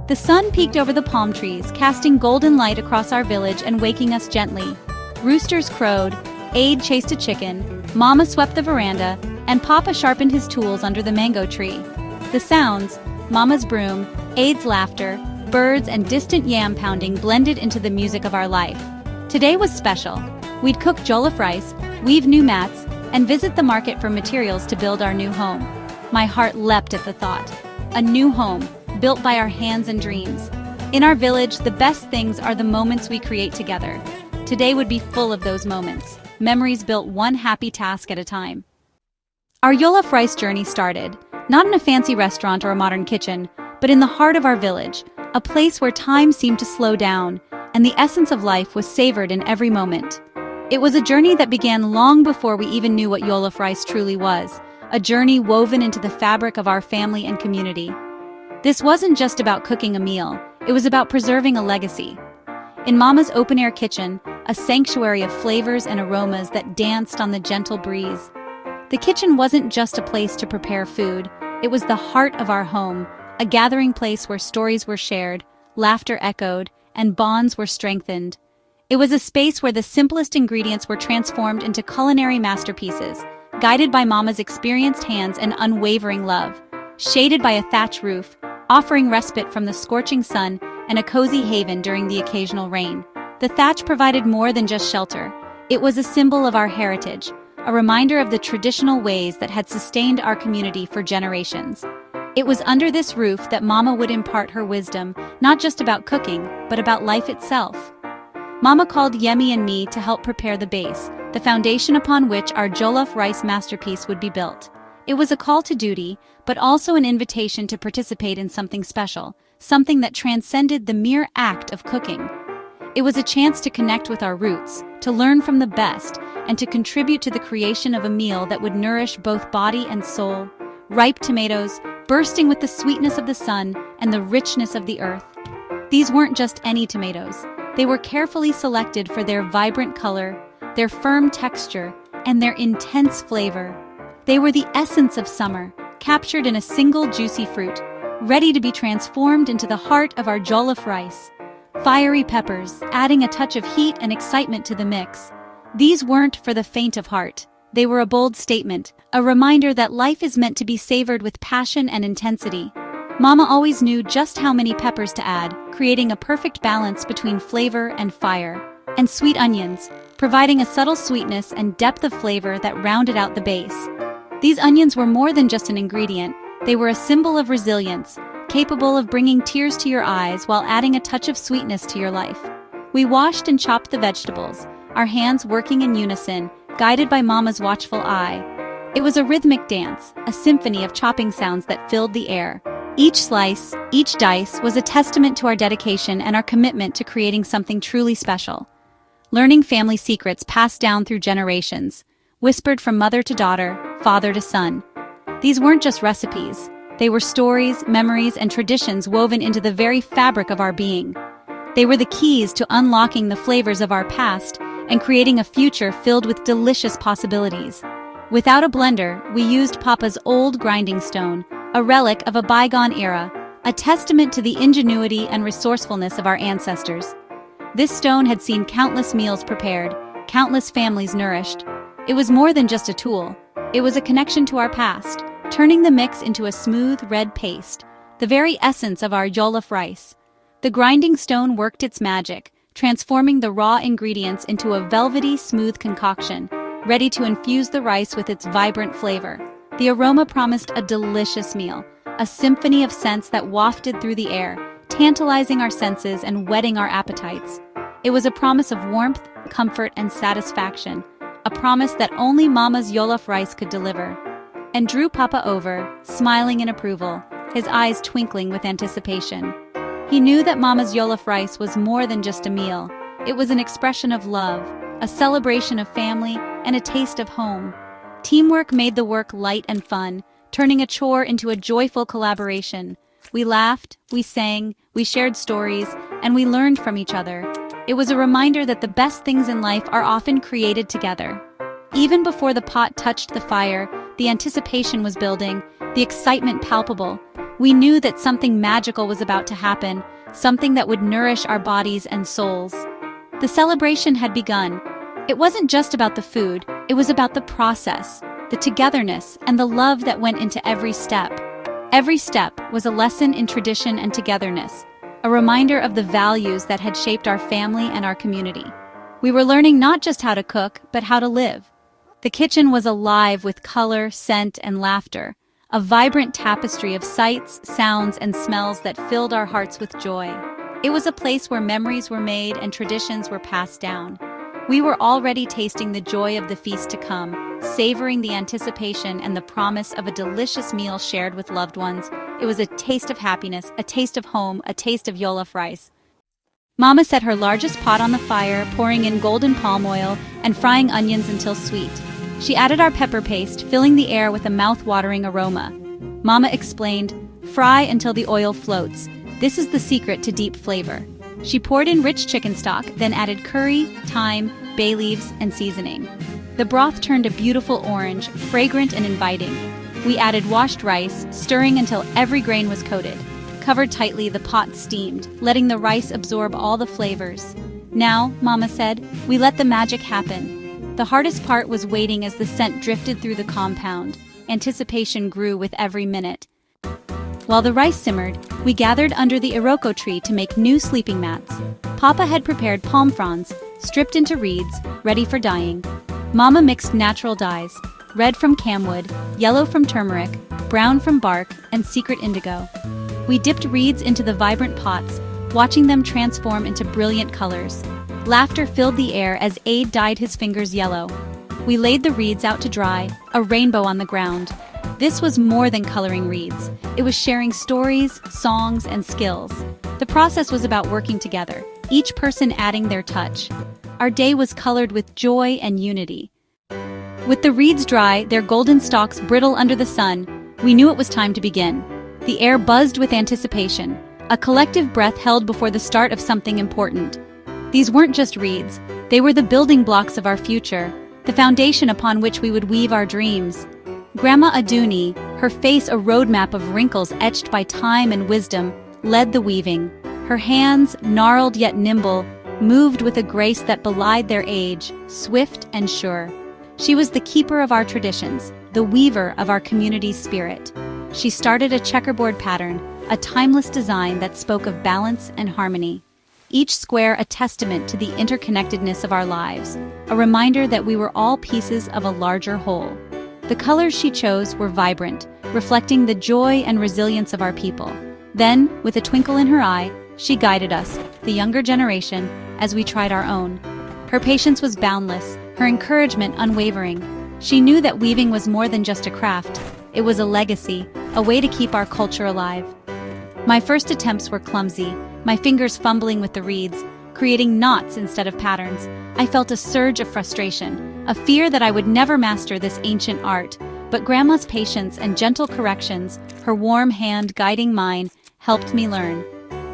The sun peeked over the palm trees, casting golden light across our village and waking us gently. Roosters crowed, Aide chased a chicken, Mama swept the veranda, and Papa sharpened his tools under the mango tree. The sounds, Mama's broom, Aide's laughter, birds and distant yam pounding blended into the music of our life. Today was special. We'd cook jollof rice, weave new mats, and visit the market for materials to build our new home. My heart leapt at the thought. A new home, built by our hands and dreams. In our village, the best things are the moments we create together. Today would be full of those moments, memories built one happy task at a time. Our jollof rice journey started, not in a fancy restaurant or a modern kitchen, but in the heart of our village, a place where time seemed to slow down, and the essence of life was savored in every moment. It was a journey that began long before we even knew what jollof rice truly was, a journey woven into the fabric of our family and community. This wasn't just about cooking a meal, it was about preserving a legacy. In Mama's open-air kitchen, a sanctuary of flavors and aromas that danced on the gentle breeze. The kitchen wasn't just a place to prepare food, it was the heart of our home, a gathering place where stories were shared, laughter echoed, and bonds were strengthened. It was a space where the simplest ingredients were transformed into culinary masterpieces, guided by Mama's experienced hands and unwavering love, shaded by a thatch roof, offering respite from the scorching sun and a cozy haven during the occasional rain. The thatch provided more than just shelter. It was a symbol of our heritage, a reminder of the traditional ways that had sustained our community for generations. It was under this roof that Mama would impart her wisdom, not just about cooking, but about life itself. Mama called Yemi and me to help prepare the base, the foundation upon which our jollof rice masterpiece would be built. It was a call to duty, but also an invitation to participate in something special, something that transcended the mere act of cooking. It was a chance to connect with our roots, to learn from the best, and to contribute to the creation of a meal that would nourish both body and soul. Ripe tomatoes, bursting with the sweetness of the sun and the richness of the earth. These weren't just any tomatoes. They were carefully selected for their vibrant color, their firm texture, and their intense flavor. They were the essence of summer, captured in a single juicy fruit, ready to be transformed into the heart of our jollof rice. Fiery peppers, adding a touch of heat and excitement to the mix. These weren't for the faint of heart. They were a bold statement, a reminder that life is meant to be savored with passion and intensity. Mama always knew just how many peppers to add, creating a perfect balance between flavor and fire. And sweet onions, providing a subtle sweetness and depth of flavor that rounded out the base. These onions were more than just an ingredient, they were a symbol of resilience, capable of bringing tears to your eyes while adding a touch of sweetness to your life. We washed and chopped the vegetables, our hands working in unison, guided by Mama's watchful eye. It was a rhythmic dance, a symphony of chopping sounds that filled the air. Each slice, each dice was a testament to our dedication and our commitment to creating something truly special. Learning family secrets passed down through generations, whispered from mother to daughter, father to son. These weren't just recipes. They were stories, memories, and traditions woven into the very fabric of our being. They were the keys to unlocking the flavors of our past and creating a future filled with delicious possibilities. Without a blender, we used Papa's old grinding stone, a relic of a bygone era, a testament to the ingenuity and resourcefulness of our ancestors. This stone had seen countless meals prepared, countless families nourished. It was more than just a tool. It was a connection to our past, turning the mix into a smooth red paste, the very essence of our jollof rice. The grinding stone worked its magic, transforming the raw ingredients into a velvety, smooth concoction, ready to infuse the rice with its vibrant flavor. The aroma promised a delicious meal, a symphony of scents that wafted through the air, tantalizing our senses and whetting our appetites. It was a promise of warmth, comfort, and satisfaction, a promise that only Mama's jollof rice could deliver. And drew Papa over, smiling in approval, his eyes twinkling with anticipation. He knew that Mama's jollof rice was more than just a meal. It was an expression of love, a celebration of family, and a taste of home. Teamwork made the work light and fun, turning a chore into a joyful collaboration. We laughed, we sang, we shared stories, and we learned from each other. It was a reminder that the best things in life are often created together. Even before the pot touched the fire, the anticipation was building, the excitement palpable. We knew that something magical was about to happen, something that would nourish our bodies and souls. The celebration had begun. It wasn't just about the food, it was about the process, the togetherness, and the love that went into every step. Every step was a lesson in tradition and togetherness, a reminder of the values that had shaped our family and our community. We were learning not just how to cook, but how to live. The kitchen was alive with color, scent, and laughter, a vibrant tapestry of sights, sounds, and smells that filled our hearts with joy. It was a place where memories were made and traditions were passed down. We were already tasting the joy of the feast to come, savoring the anticipation and the promise of a delicious meal shared with loved ones. It was a taste of happiness, a taste of home, a taste of Jollof rice. Mama set her largest pot on the fire, pouring in golden palm oil and frying onions until sweet. She added our pepper paste, filling the air with a mouth-watering aroma. Mama explained, "Fry until the oil floats. This is the secret to deep flavor." She poured in rich chicken stock, then added curry, thyme, bay leaves, and seasoning. The broth turned a beautiful orange, fragrant and inviting. We added washed rice, stirring until every grain was coated. Covered tightly, the pot steamed, letting the rice absorb all the flavors. Now, Mama said, we let the magic happen. The hardest part was waiting as the scent drifted through the compound. Anticipation grew with every minute. While the rice simmered, we gathered under the iroko tree to make new sleeping mats. Papa had prepared palm fronds, stripped into reeds, ready for dyeing. Mama mixed natural dyes, red from camwood, yellow from turmeric, brown from bark, and secret indigo. We dipped reeds into the vibrant pots, watching them transform into brilliant colors. Laughter filled the air as Aid dyed his fingers yellow. We laid the reeds out to dry, a rainbow on the ground. This was more than coloring reeds. It was sharing stories, songs, and skills. The process was about working together, each person adding their touch. Our day was colored with joy and unity. With the reeds dry, their golden stalks brittle under the sun, we knew it was time to begin. The air buzzed with anticipation, a collective breath held before the start of something important. These weren't just reeds, they were the building blocks of our future, the foundation upon which we would weave our dreams. Grandma Aduni, her face a roadmap of wrinkles etched by time and wisdom, led the weaving. Her hands, gnarled yet nimble, moved with a grace that belied their age, swift and sure. She was the keeper of our traditions, the weaver of our community's spirit. She started a checkerboard pattern, a timeless design that spoke of balance and harmony. Each square a testament to the interconnectedness of our lives, a reminder that we were all pieces of a larger whole. The colors she chose were vibrant, reflecting the joy and resilience of our people. Then, with a twinkle in her eye, she guided us, the younger generation, as we tried our own. Her patience was boundless, her encouragement unwavering. She knew that weaving was more than just a craft. It was a legacy, a way to keep our culture alive. My first attempts were clumsy, my fingers fumbling with the reeds, creating knots instead of patterns. I felt a surge of frustration, a fear that I would never master this ancient art. But Grandma's patience and gentle corrections, her warm hand guiding mine, helped me learn.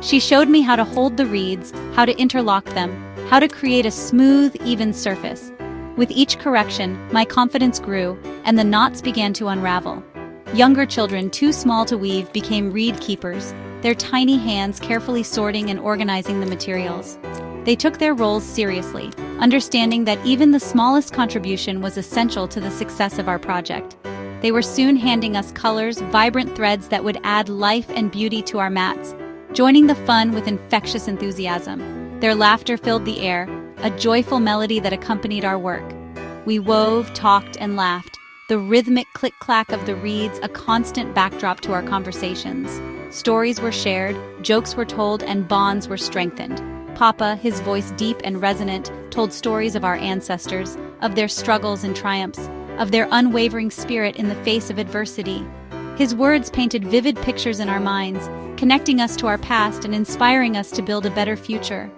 She showed me how to hold the reeds, how to interlock them, how to create a smooth, even surface. With each correction, my confidence grew, and the knots began to unravel. Younger children, too small to weave, became reed keepers, their tiny hands carefully sorting and organizing the materials. They took their roles seriously, understanding that even the smallest contribution was essential to the success of our project. They were soon handing us colors, vibrant threads that would add life and beauty to our mats, joining the fun with infectious enthusiasm. Their laughter filled the air, a joyful melody that accompanied our work. We wove, talked, and laughed, the rhythmic click-clack of the reeds a constant backdrop to our conversations. Stories were shared, jokes were told, and bonds were strengthened. Papa, his voice deep and resonant, told stories of our ancestors, of their struggles and triumphs, of their unwavering spirit in the face of adversity. His words painted vivid pictures in our minds, connecting us to our past and inspiring us to build a better future.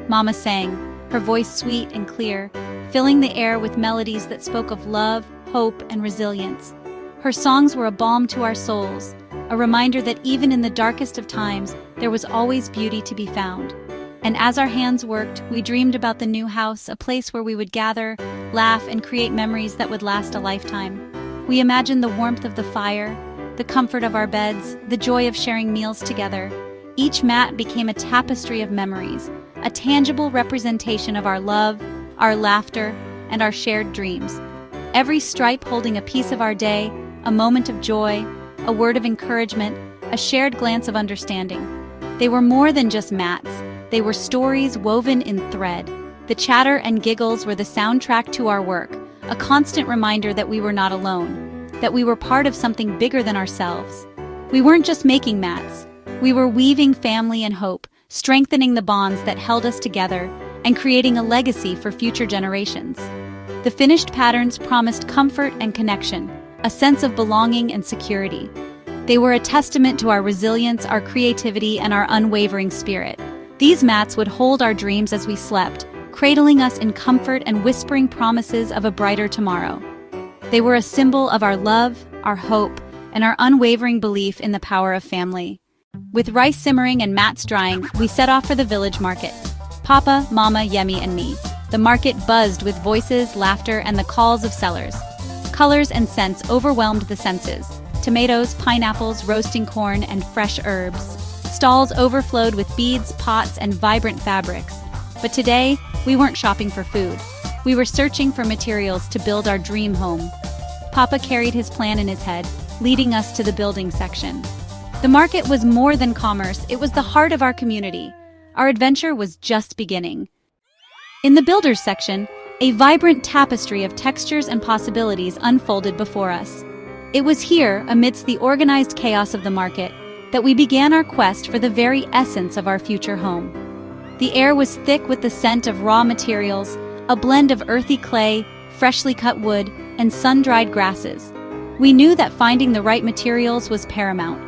Mama sang, her voice sweet and clear, filling the air with melodies that spoke of love, hope, and resilience. Her songs were a balm to our souls, a reminder that even in the darkest of times, there was always beauty to be found. And as our hands worked, we dreamed about the new house, a place where we would gather, laugh, and create memories that would last a lifetime. We imagined the warmth of the fire, the comfort of our beds, the joy of sharing meals together. Each mat became a tapestry of memories, a tangible representation of our love, our laughter, and our shared dreams. Every stripe holding a piece of our day, a moment of joy, a word of encouragement, a shared glance of understanding. They were more than just mats. They were stories woven in thread. The chatter and giggles were the soundtrack to our work, a constant reminder that we were not alone, that we were part of something bigger than ourselves. We weren't just making mats. We were weaving family and hope, strengthening the bonds that held us together, and creating a legacy for future generations. The finished patterns promised comfort and connection, a sense of belonging and security. They were a testament to our resilience, our creativity, and our unwavering spirit. These mats would hold our dreams as we slept, cradling us in comfort and whispering promises of a brighter tomorrow. They were a symbol of our love, our hope, and our unwavering belief in the power of family. With rice simmering and mats drying, we set off for the village market. Papa, Mama, Yemi, and me. The market buzzed with voices, laughter, and the calls of sellers. Colors and scents overwhelmed the senses. Tomatoes, pineapples, roasting corn, and fresh herbs. Stalls overflowed with beads, pots, and vibrant fabrics. But today, we weren't shopping for food. We were searching for materials to build our dream home. Papa carried his plan in his head, leading us to the building section. The market was more than commerce, it was the heart of our community. Our adventure was just beginning. In the builders section, a vibrant tapestry of textures and possibilities unfolded before us. It was here, amidst the organized chaos of the market, that we began our quest for the very essence of our future home. The air was thick with the scent of raw materials, a blend of earthy clay, freshly cut wood, and sun-dried grasses. We knew that finding the right materials was paramount.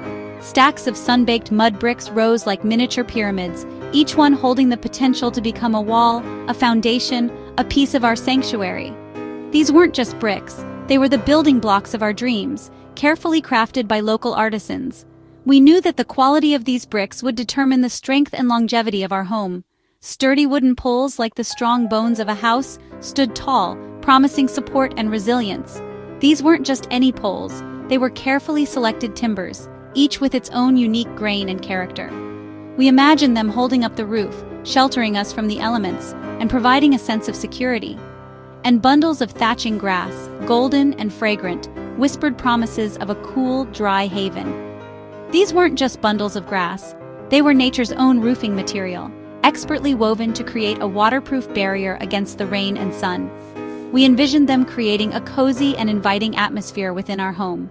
Stacks of sun-baked mud bricks rose like miniature pyramids, each one holding the potential to become a wall, a foundation, a piece of our sanctuary. These weren't just bricks, they were the building blocks of our dreams, carefully crafted by local artisans. We knew that the quality of these bricks would determine the strength and longevity of our home. Sturdy wooden poles, like the strong bones of a house, stood tall, promising support and resilience. These weren't just any poles, they were carefully selected timbers, each with its own unique grain and character. We imagined them holding up the roof, sheltering us from the elements, and providing a sense of security. And bundles of thatching grass, golden and fragrant, whispered promises of a cool, dry haven. These weren't just bundles of grass, they were nature's own roofing material, expertly woven to create a waterproof barrier against the rain and sun. We envisioned them creating a cozy and inviting atmosphere within our home.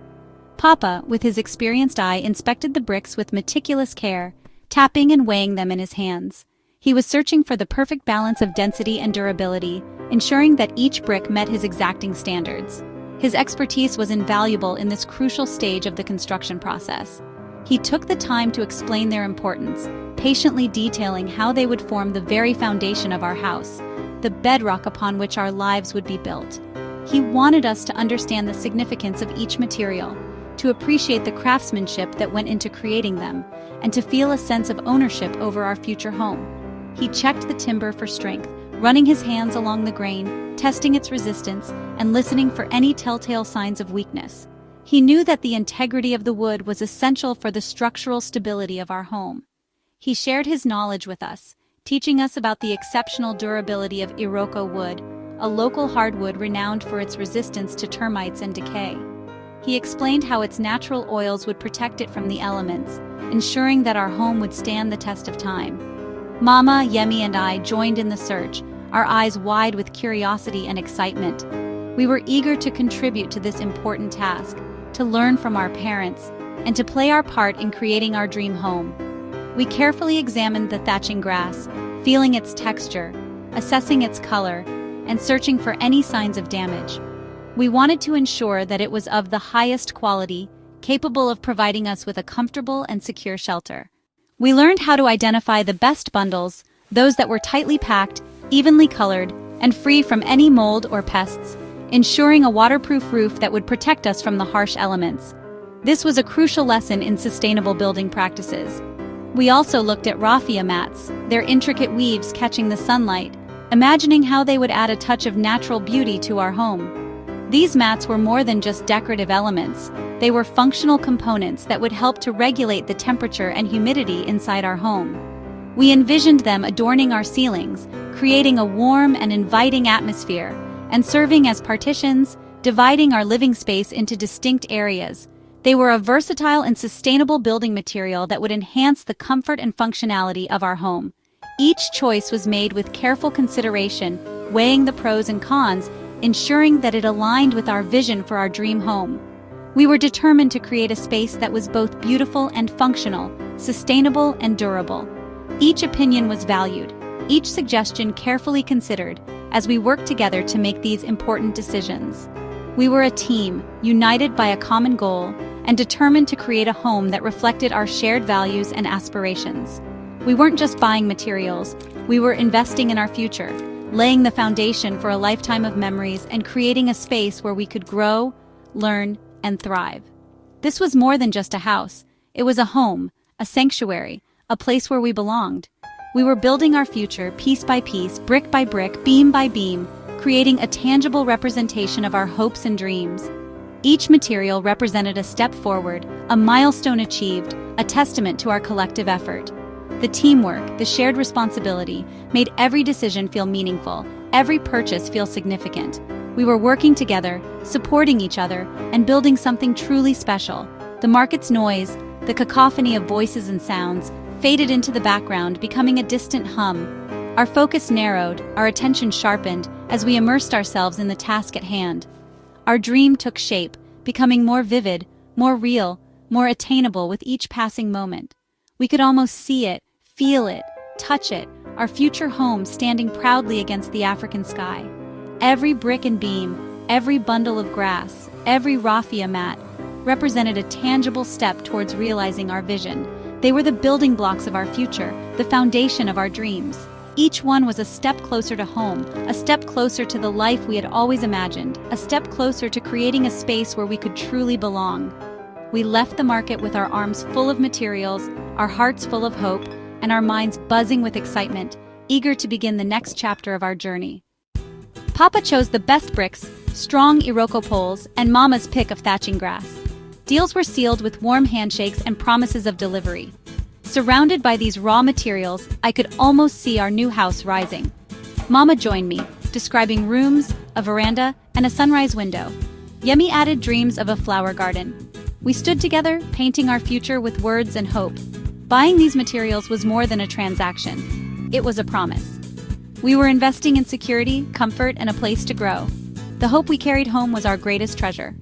Papa, with his experienced eye, inspected the bricks with meticulous care, tapping and weighing them in his hands. He was searching for the perfect balance of density and durability, ensuring that each brick met his exacting standards. His expertise was invaluable in this crucial stage of the construction process. He took the time to explain their importance, patiently detailing how they would form the very foundation of our house, the bedrock upon which our lives would be built. He wanted us to understand the significance of each material, to appreciate the craftsmanship that went into creating them, and to feel a sense of ownership over our future home. He checked the timber for strength, running his hands along the grain, testing its resistance, and listening for any telltale signs of weakness. He knew that the integrity of the wood was essential for the structural stability of our home. He shared his knowledge with us, teaching us about the exceptional durability of Iroko wood, a local hardwood renowned for its resistance to termites and decay. He explained how its natural oils would protect it from the elements, ensuring that our home would stand the test of time. Mama, Yemi, and I joined in the search, our eyes wide with curiosity and excitement. We were eager to contribute to this important task, to learn from our parents, and to play our part in creating our dream home. We carefully examined the thatching grass, feeling its texture, assessing its color, and searching for any signs of damage. We wanted to ensure that it was of the highest quality, capable of providing us with a comfortable and secure shelter. We learned how to identify the best bundles, those that were tightly packed, evenly colored, and free from any mold or pests, ensuring a waterproof roof that would protect us from the harsh elements. This was a crucial lesson in sustainable building practices. We also looked at raffia mats, their intricate weaves catching the sunlight, imagining how they would add a touch of natural beauty to our home. These mats were more than just decorative elements. They were functional components that would help to regulate the temperature and humidity inside our home. We envisioned them adorning our ceilings, creating a warm and inviting atmosphere, and serving as partitions, dividing our living space into distinct areas. They were a versatile and sustainable building material that would enhance the comfort and functionality of our home. Each choice was made with careful consideration, weighing the pros and cons, ensuring that it aligned with our vision for our dream home. We were determined to create a space that was both beautiful and functional, sustainable and durable. Each opinion was valued, each suggestion carefully considered, as we worked together to make these important decisions. We were a team, united by a common goal, and determined to create a home that reflected our shared values and aspirations. We weren't just buying materials, we were investing in our future, laying the foundation for a lifetime of memories and creating a space where we could grow, learn, and thrive. This was more than just a house. It was a home, a sanctuary, a place where we belonged. We were building our future piece by piece, brick by brick, beam by beam, creating a tangible representation of our hopes and dreams. Each material represented a step forward, a milestone achieved, a testament to our collective effort. The teamwork, the shared responsibility, made every decision feel meaningful, every purchase feel significant. We were working together, supporting each other, and building something truly special. The market's noise, the cacophony of voices and sounds, faded into the background, becoming a distant hum. Our focus narrowed, our attention sharpened, as we immersed ourselves in the task at hand. Our dream took shape, becoming more vivid, more real, more attainable with each passing moment. We could almost see it, feel it, touch it, our future home standing proudly against the African sky. Every brick and beam, every bundle of grass, every raffia mat represented a tangible step towards realizing our vision. They were the building blocks of our future, the foundation of our dreams. Each one was a step closer to home, a step closer to the life we had always imagined, a step closer to creating a space where we could truly belong. We left the market with our arms full of materials, our hearts full of hope, and our minds buzzing with excitement, eager to begin the next chapter of our journey. Papa chose the best bricks, strong Iroko poles, and Mama's pick of thatching grass. Deals were sealed with warm handshakes and promises of delivery. Surrounded by these raw materials, I could almost see our new house rising. Mama joined me, describing rooms, a veranda, and a sunrise window. Yemi added dreams of a flower garden. We stood together, painting our future with words and hope. Buying these materials was more than a transaction. It was a promise. We were investing in security, comfort, and a place to grow. The hope we carried home was our greatest treasure.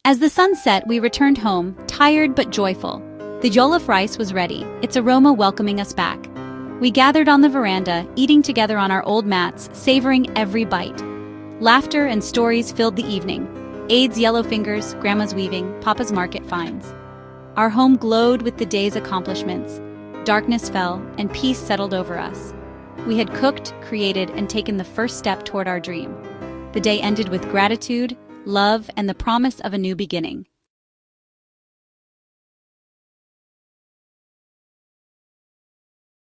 As the sun set, we returned home, tired but joyful. The jollof rice was ready, its aroma welcoming us back. We gathered on the veranda, eating together on our old mats, savoring every bite. Laughter and stories filled the evening. Aid's yellow fingers, Grandma's weaving, Papa's market finds. Our home glowed with the day's accomplishments. Darkness fell, and peace settled over us. We had cooked, created, and taken the first step toward our dream. The day ended with gratitude, love, and the promise of a new beginning.